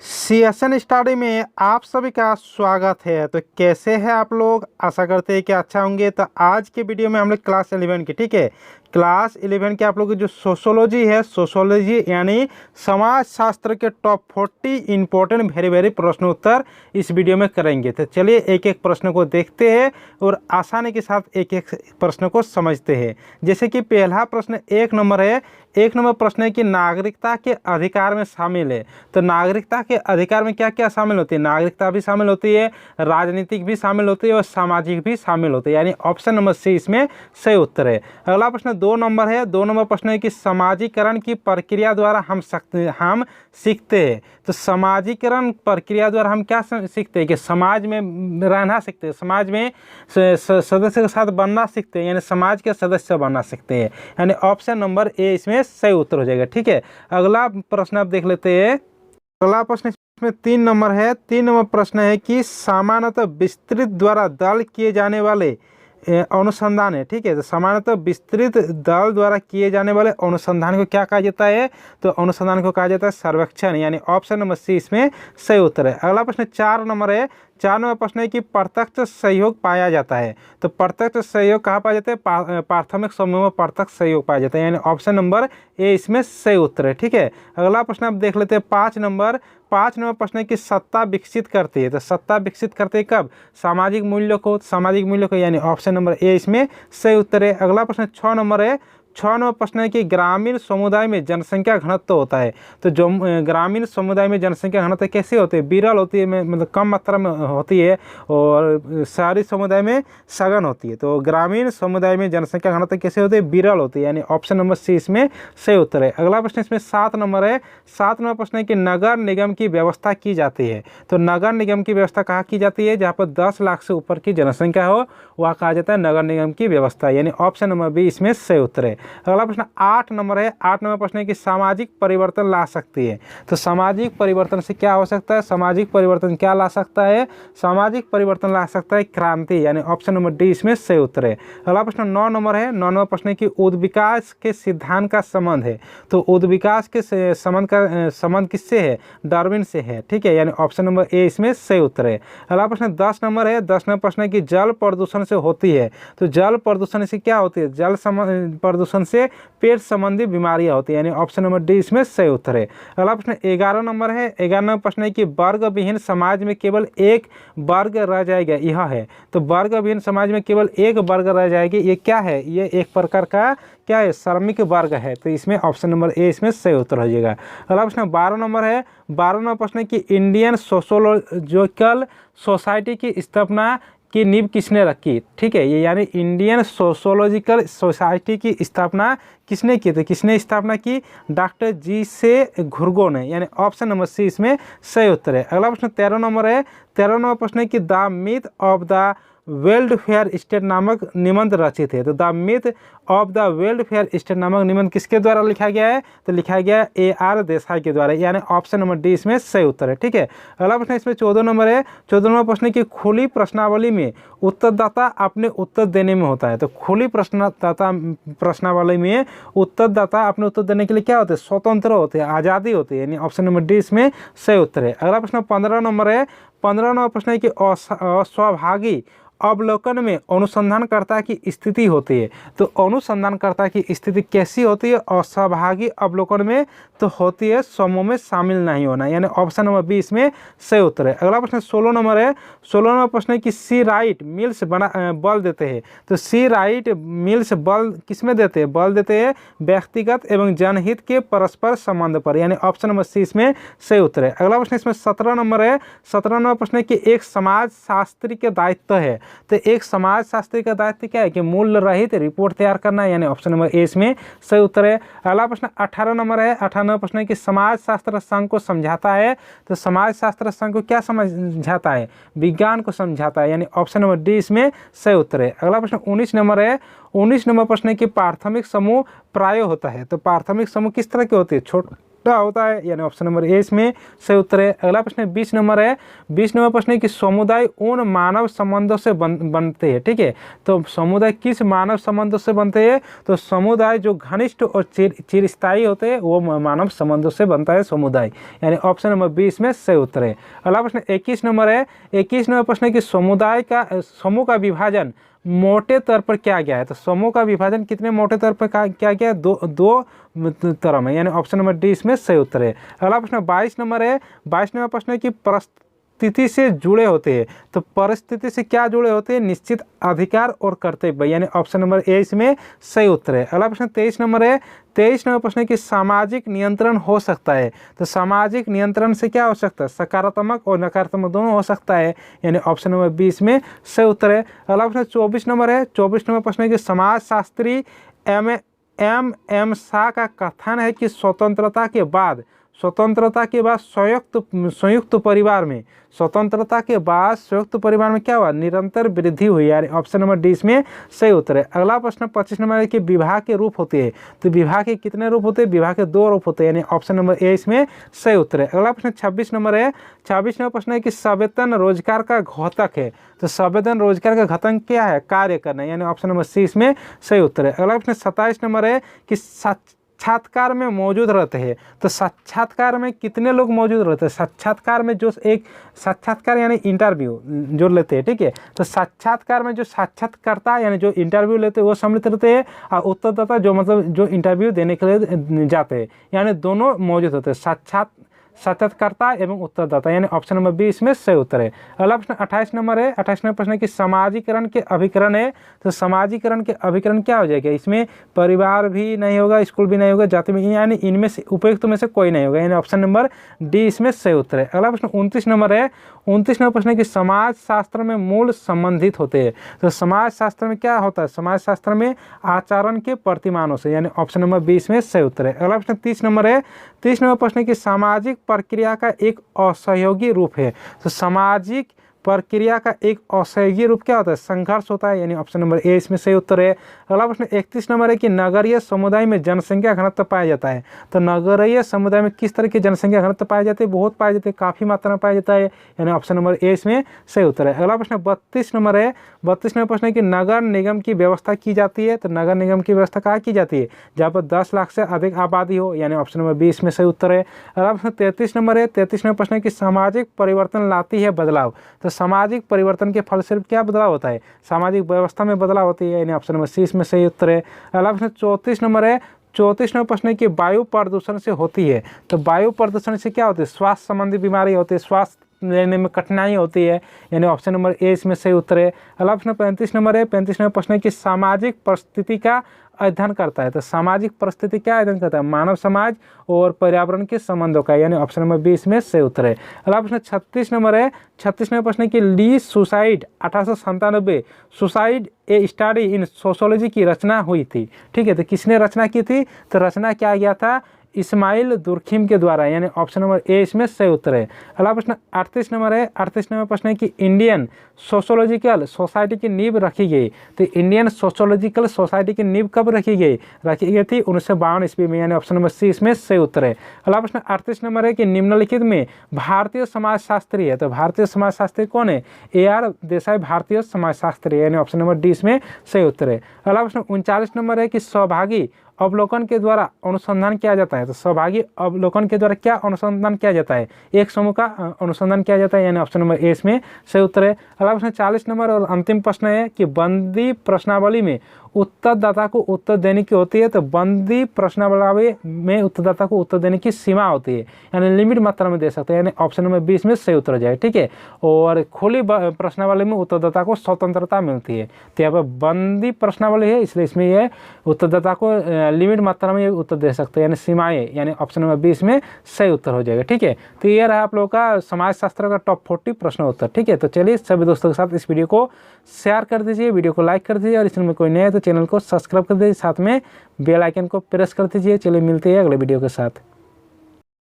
CSN study में आप सभी का स्वागत है। तो कैसे हैं आप लोग? आशा करते हैं कि अच्छा होंगे। तो आज के वीडियो में हम लोग क्लास 11 की, ठीक है, क्लास 11 के आप लोग की जो सोशोलॉजी है, सोशोलॉजी यानी समाज शास्त्र के टॉप 40 इंपॉर्टेंट वेरी प्रश्न उत्तर इस वीडियो में करेंगे। तो चलिए एक एक प्रश्न को देखते हैं और आसानी के साथ एक एक प्रश्न को समझते हैं। जैसे कि पहला प्रश्न 1 नंबर है। 1 नंबर प्रश्न है कि नागरिकता के अधिकार में शामिल है। तो नागरिकता के अधिकार में क्या क्या शामिल होती है? नागरिकता भी शामिल होती है, राजनीतिक भी शामिल होती है और सामाजिक भी शामिल होती है, यानी ऑप्शन नंबर सी इसमें सही उत्तर है। अगला प्रश्न 2 नंबर है। 2 नंबर प्रश्न है कि समाजीकरण की प्रक्रिया द्वारा हम सीखते हैं। तो समाजीकरण प्रक्रिया द्वारा हम क्या सीखते हैं? कि समाज में रहना सीखते हैं, समाज में सदस्य के साथ बनना सीखते हैं, यानी समाज के सदस्य बनना सीखते हैं, यानी ऑप्शन नंबर ए इसमें सही उत्तर हो जाएगा। ठीक है, अगला प्रश्न आप देख लेते हैं। अगला प्रश्न इसमें 3 नंबर है। 3 नंबर प्रश्न है कि सामान्यतः विस्तृत द्वारा दल किए जाने वाले अनुसंधान है। ठीक है, तो सामान्यतः विस्तृत दल द्वारा किए जाने वाले अनुसंधान को क्या कहा जाता है? तो अनुसंधान को कहा जाता है सर्वेक्षण, यानी ऑप्शन नंबर सी इसमें सही उत्तर है। अगला प्रश्न 4 नंबर है। 4 नंबर प्रश्न है कि प्रत्यक्ष सहयोग पाया जाता है। तो प्रत्यक्ष सहयोग कहाँ पाया जाता है? प्राथमिक समूह में प्रत्यक्ष सहयोग पाया जाता है, यानी ऑप्शन नंबर ए इसमें सही उत्तर है। ठीक है, अगला प्रश्न आप देख लेते हैं 5 नंबर। 5 नंबर प्रश्न है कि सत्ता विकसित करती है। तो सत्ता विकसित करते है कब? सामाजिक मूल्यों को, सामाजिक मूल्यों को, यानी ऑप्शन नंबर ए इसमें सही उत्तर है। अगला प्रश्न 6 नंबर है। 6 नंबर प्रश्न है कि ग्रामीण समुदाय में जनसंख्या घनत्व होता है। तो जो ग्रामीण समुदाय में जनसंख्या घनत्व कैसे होती है? विरल होती है, मतलब कम मात्रा में होती है, और शहरी समुदाय में सघन होती है। तो ग्रामीण समुदाय में जनसंख्या घनत्व कैसे होती है? विरल होती है, यानी ऑप्शन नंबर सी इसमें सही उत्तर है। अगला प्रश्न इसमें 7 नंबर है। 7 नंबर प्रश्न है कि नगर निगम की व्यवस्था की जाती है। तो नगर निगम की व्यवस्था कहाँ की जाती है? जहाँ पर 10 लाख से ऊपर की जनसंख्या हो वह कहा जाता है नगर निगम की व्यवस्था, यानी ऑप्शन नंबर बी इसमें सही उत्तर है। अगला प्रश्न 8 नंबर है। 8 नंबर प्रश्न है कि सामाजिक परिवर्तन ला सकती है। तो सामाजिक परिवर्तन से क्या हो सकता है? सामाजिक परिवर्तन क्या ला सकता है? सामाजिक परिवर्तन ला सकता है क्रांति, यानी ऑप्शन नंबर डी इसमें सही उत्तर है। अगला प्रश्न 9 नंबर है। 9 नंबर प्रश्न है कि उद्विकास के सिद्धांत का संबंध है। तो उद्विकास के संबंध किससे है? डार्विन से है। ठीक है, यानी ऑप्शन नंबर ए इसमें सही उत्तर है। अगला प्रश्न 10 नंबर है। 10 नंबर प्रश्न है कि जल प्रदूषण से होती है। तो जल प्रदूषण से क्या होती है? जल प्रदूषण से पेट संबंधी बीमारियां होती है, यानी ऑप्शन नंबर डी इसमें सही उत्तर है। अगला प्रश्न 11 नंबर है। 11 नंबर प्रश्न है कि वर्ग विहीन समाज में केवल एक वर्ग रह जाएगा, यह है। तो वर्ग विहीन समाज में केवल एक वर्ग रह जाएगी, ये क्या है? ये एक प्रकार का क्या है? श्रमिक वर्ग है। तो इसमें ऑप्शन नंबर ए इसमें सही उत्तर हो जाएगा। अगला प्रश्न 12 नंबर है। 12 नंबर प्रश्न है कि इंडियन सोशोलॉजिकल सोसाइटी की स्थापना की नींव किसने रखी? ठीक है, ये यानी इंडियन सोशोलॉजिकल सोसाइटी की स्थापना किसने की? तो किसने स्थापना की? डॉक्टर जी से घुर्गो ने, यानी ऑप्शन नंबर सी इसमें सही उत्तर है। अगला प्रश्न 13 नंबर है। 13 नंबर प्रश्न है कि the myth of the welfare state नामक निबंध रचित है। तो the myth of the welfare state नामक निबंध किसके द्वारा लिखा गया है? तो लिखा गया है AR देसाई के द्वारा, यानी ऑप्शन नंबर डी इसमें सही उत्तर है। ठीक है, अगला प्रश्न इसमें 14 नंबर है। 14 नंबर प्रश्न की खुली प्रश्नावली में उत्तरदाता अपने उत्तर देने में होता है। तो खुली प्रश्नावली में उत्तरदाता अपने उत्तर देने के लिए क्या होते हैं? स्वतंत्र होते हैं, आज़ादी होती है, यानी ऑप्शन नंबर डी इसमें सही उत्तर है। अगला प्रश्न 15 नंबर है। 15 नंबर प्रश्न है कि अस्वाभाविक अवलोकन में अनुसंधानकर्ता की स्थिति होती है। तो अनुसंधानकर्ता की स्थिति कैसी होती है? अस्वाभाविक अवलोकन में तो होती है समूह में शामिल नहीं होना, यानी ऑप्शन नंबर बी इसमें सही उत्तर है। अगला प्रश्न 16 नंबर है। 16 नंबर प्रश्न है कि सी राइट मिल्स बल देते हैं। तो सी राइट मिल्स बल किसमें देते हैं? बल देते हैं व्यक्तिगत एवं जनहित के परस्पर संबंध पर, यानी ऑप्शन नंबर सी इसमें सही उत्तर है। अगला प्रश्न इसमें 17 नंबर है। 17 नंबर प्रश्न है कि एक समाज शास्त्री के दायित्व है। तो एक समाज शास्त्री का दायित्व क्या है? कि मूल्य रहित रिपोर्ट तैयार करना, यानी ऑप्शन नंबर ए इसमें सही उत्तर है। अगला प्रश्न 18 नंबर है। 18 नंबर प्रश्न है कि समाज शास्त्र संघ को समझाता है। तो समाज शास्त्र संघ को क्या समझाता है? विज्ञान को समझाता है, यानी ऑप्शन नंबर डी इसमें सही उत्तर है। अगला प्रश्न 19 नंबर है। 19 नंबर प्रश्न है कि प्राथमिक समूह प्राय होता है। तो प्राथमिक समूह किस तरह के होते हैं? होता है, यानी ऑप्शन नंबर ए इसमें सही उत्तर है। अगला प्रश्न 20 नंबर है। 20 नंबर प्रश्न है कि समुदाय उन मानव संबंधों से बनते हैं। ठीक है, तो समुदाय किस मानव संबंधों से बनते हैं? तो समुदाय जो घनिष्ठ और चिरस्थायी होते हैं वो मानव संबंधों से बनता है समुदाय, यानी ऑप्शन नंबर 20 में सही उत्तर है। अगला प्रश्न 21 नंबर है। 21 नंबर प्रश्न है कि समूह का विभाजन मोटे तौर पर क्या गया है? तो समूह का विभाजन कितने मोटे तौर पर क्या गया? दो तरह में, यानी ऑप्शन नंबर डी इसमें सही उत्तर है। अगला प्रश्न 22 नंबर है। 22 नंबर प्रश्न है कि परिस्थिति से जुड़े होते हैं। तो परिस्थिति से क्या जुड़े होते हैं? निश्चित अधिकार और कर्तव्य, यानी ऑप्शन नंबर ए इसमें सही उत्तर है। अगला प्रश्न 23 नंबर है। 23 नंबर प्रश्न है कि सामाजिक नियंत्रण हो सकता है। तो सामाजिक नियंत्रण से क्या हो सकता है? सकारात्मक और नकारात्मक दोनों हो सकता है, यानी ऑप्शन नंबर 20 में सही उत्तर है। अगला प्रश्न 24 नंबर है। 24 नंबर प्रश्न है कि समाजशास्त्री एम शाह का कथन है कि स्वतंत्रता के बाद संयुक्त परिवार में क्या हुआ? निरंतर वृद्धि हुई, यानी ऑप्शन नंबर डी इसमें सही उत्तर है। अगला प्रश्न 25 नंबर है कि विवाह के रूप होते हैं। तो विवाह के कितने रूप होते हैं? विवाह के 2 रूप होते हैं, यानी ऑप्शन नंबर ए इसमें सही उत्तर है। अगला प्रश्न 26 नंबर है। 26 नंबर प्रश्न है कि संवेतन रोजगार का घटक है। तो संवेतन रोजगार का घटक क्या है? कार्य करना, यानी ऑप्शन नंबर सी इसमें सही उत्तर है। अगला प्रश्न 27 नंबर है कि साक्षात्कार में मौजूद रहते हैं। तो साक्षात्कार में कितने लोग मौजूद रहते हैं? साक्षात्कार में जो एक साक्षात्कार यानी इंटरव्यू जो लेते हैं, ठीक है, तो साक्षात्कार में जो साक्षात्कारता यानी जो इंटरव्यू लेते हैं वो सम्मिलित रहते हैं, और उत्तरदाता जो मतलब जो इंटरव्यू देने के लिए जाते हैं, यानी दोनों मौजूद होते हैं, साक्षात्कारता एवं उत्तरदाता, यानी ऑप्शन नंबर बी इसमें सही उत्तर है। अगला प्रश्न 28 नंबर है। 28 नंबर प्रश्न है कि समाजीकरण के अभिकरण है। तो समाजीकरण के अभिकरण क्या हो जाएगा? इसमें परिवार भी नहीं होगा, स्कूल भी नहीं होगा, जाति में, यानी इनमें से उपयुक्त में से कोई नहीं होगा, यानी ऑप्शन नंबर डी इसमें सही उत्तर है। अगला प्रश्न 29 नंबर है। 29 नंबर प्रश्न है कि समाज शास्त्र में मूल संबंधित होते हैं। तो समाज शास्त्र में क्या होता है? समाज शास्त्र में आचरण के प्रतिमानों से, यानी ऑप्शन नंबर 20 में सही उत्तर है। अगला प्रश्न 30 नंबर है। 30 नंबर प्रश्न है कि सामाजिक प्रक्रिया का एक असहयोगी रूप है। तो सामाजिक प्रक्रिया का एक असहयोगी रूप क्या होता है? संघर्ष होता है, यानी ऑप्शन नंबर ए इसमें सही उत्तर है। अगला प्रश्न 31 नंबर है कि नगरीय समुदाय में जनसंख्या घनत्व पाया जाता है। तो नगरीय समुदाय में किस तरह की जनसंख्या घनत्व पाया जाता है? बहुत पाया जाता है, काफ़ी मात्रा में पाया जाता है, यानी ऑप्शन नंबर ए इसमें सही उत्तर है। अगला प्रश्न 32 नंबर है। 32 नंबर प्रश्न है कि नगर निगम की व्यवस्था की जाती है। तो नगर निगम की व्यवस्था कहाँ की जाती है? जहाँ पर 10 लाख से अधिक आबादी हो, यानी ऑप्शन नंबर 20 में सही उत्तर है। अगला प्रश्न 33 नंबर है। 33 नंबर प्रश्न है कि सामाजिक परिवर्तन लाती है बदलाव। तो सामाजिक परिवर्तन के फलस्वरूप क्या बदलाव होता है? सामाजिक व्यवस्था में बदलाव होती है, यानी ऑप्शन नंबर सी इसमें सही उत्तर है। अगला प्रश्न 34 नंबर है। 34 नंबर प्रश्न है कि वायु प्रदूषण से होती है। तो वायु प्रदूषण से क्या होती है? स्वास्थ्य संबंधी बीमारी होती है, स्वास्थ्य लेने में कठिनाई होती है, यानी ऑप्शन नंबर ए इसमें सही उत्तर है। अगला प्रश्न 35 नंबर है। 35 नंबर प्रश्न है कि सामाजिक परिस्थिति का अध्ययन करता है। तो सामाजिक परिस्थिति क्या अध्ययन करता है? मानव समाज और पर्यावरण के संबंधों का, यानी ऑप्शन नंबर 20 में सही उत्तर है। अगला प्रश्न 36 नंबर है। 36 नंबर प्रश्न है कि ली suicide 1897 suicide a study in sociology की रचना हुई थी। ठीक है, तो किसने रचना की थी? तो रचना किया गया था इस्माइल दुर्खिम के द्वारा, यानी ऑप्शन नंबर ए इसमें सही उत्तर है। अगला प्रश्न 38 नंबर है। 38 नंबर प्रश्न है कि इंडियन सोशोलॉजिकल सोसाइटी की नींव रखी गई। तो इंडियन सोशोलॉजिकल सोसाइटी की नींव कब रखी गई थी? 1952 ईस्वी में, यानी ऑप्शन नंबर सी इसमें सही उत्तर है। अगला प्रश्न 38 नंबर है कि निम्नलिखित में भारतीय समाजशास्त्री है। तो भारतीय समाजशास्त्री कौन है? AR देसाई भारतीय समाजशास्त्री, यानी ऑप्शन नंबर डी इसमें सही उत्तर है। अगला प्रश्न 39 नंबर है कि सहभागी अवलोकन के द्वारा अनुसंधान किया जाता है। तो सहभागी अवलोकन के द्वारा क्या अनुसंधान किया जाता है? एक समूह का अनुसंधान किया जाता है, यानी ऑप्शन नंबर ए इसमें सही उत्तर है। अगला प्रश्न 40 नंबर और अंतिम प्रश्न है कि बंदी प्रश्नावली में उत्तरदाता को उत्तर देने की होती है। तो बंदी प्रश्नावली में उत्तरदाता को उत्तर देने की सीमा होती है, यानी लिमिट मात्रा में दे सकते हैं, यानी ऑप्शन नंबर 20 में सही उत्तर हो जाए। ठीक है, और खुली प्रश्नावली में उत्तरदाता को स्वतंत्रता मिलती है। तो यहाँ पर बंदी प्रश्नावली है, इसलिए इसमें यह उत्तरदाता को लिमिट मात्रा में उत्तर दे सकते हैं, यानी सीमाएं, यानी ऑप्शन नंबर 20 में सही उत्तर हो जाएगा। ठीक है, तो ये रहा आप लोगों का समाजशास्त्र का टॉप 40 प्रश्न उत्तर। ठीक है, तो चलिए सभी दोस्तों के साथ इस वीडियो को शेयर कर दीजिए, वीडियो को लाइक कर दीजिए, और इसमें कोई नया है तो चैनल को सब्सक्राइब कर दीजिए, साथ में बेल आइकन को प्रेस कर दीजिए। चलिए मिलते हैं अगले वीडियो के साथ।